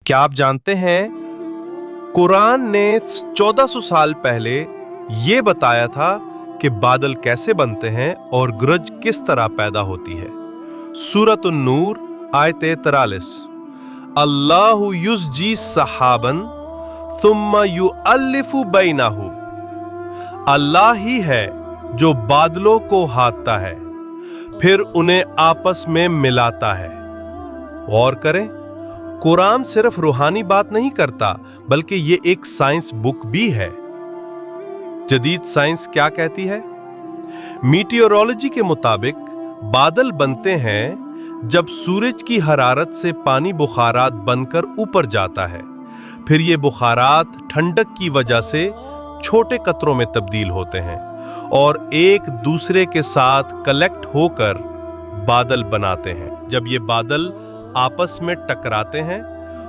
क्या आप जानते हैं कुरान ने 1400 साल पहले ये बताया था कि बादल कैसे बनते हैं और गरज किस तरह पैदा होती है। सूरत नूर आयत 43। अल्लाहु युज़्जी सहाबन थुम्मा युअल्लिफु बैनहु। अल्लाह ही है जो बादलों को हाथता है फिर उन्हें आपस में मिलाता है। गौर करें, कुरान सिर्फ रूहानी बात नहीं करता बल्कि ये एक साइंस बुक भी है। जदीद साइंस क्या कहती है? मीटियोरोलॉजी के मुताबिक बादल बनते हैं जब सूरज की हरारत से पानी बुखारात बनकर ऊपर जाता है। फिर ये बुखारात ठंडक की वजह से छोटे कतरों में तब्दील होते हैं और एक दूसरे के साथ कलेक्ट होकर बादल बनाते हैं। जब ये बादल आपस में टकराते हैं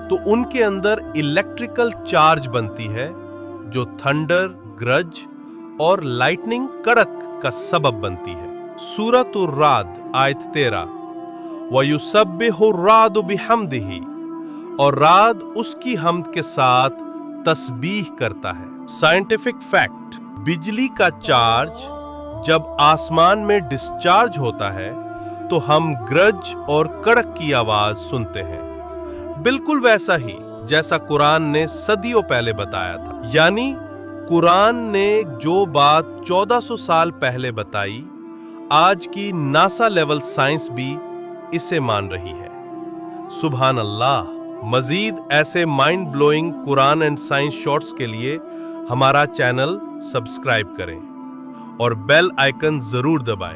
तो उनके अंदर इलेक्ट्रिकल चार्ज बनती है जो थंडर, गरज और लाइटनिंग, कड़क का सबब बनती है। सूरतुर राद आयत 13। वयुसब्बिहु रादु बिहम्दिही, और राद उसकी हमद के साथ तस्बीह करता है। साइंटिफिक फैक्ट, बिजली का चार्ज जब आसमान में डिस्चार्ज होता है तो हम गरज और कड़क की आवाज सुनते हैं, बिल्कुल वैसा ही जैसा कुरान ने सदियों पहले बताया था। यानी कुरान ने जो बात 1400 साल पहले बताई, आज की नासा लेवल साइंस भी इसे मान रही है। सुभान अल्लाह। मजीद ऐसे mind blowing Quran and science shorts के लिए हमारा चैनल सब्सक्राइब करें और बेल आइकन जरूर दबाएं।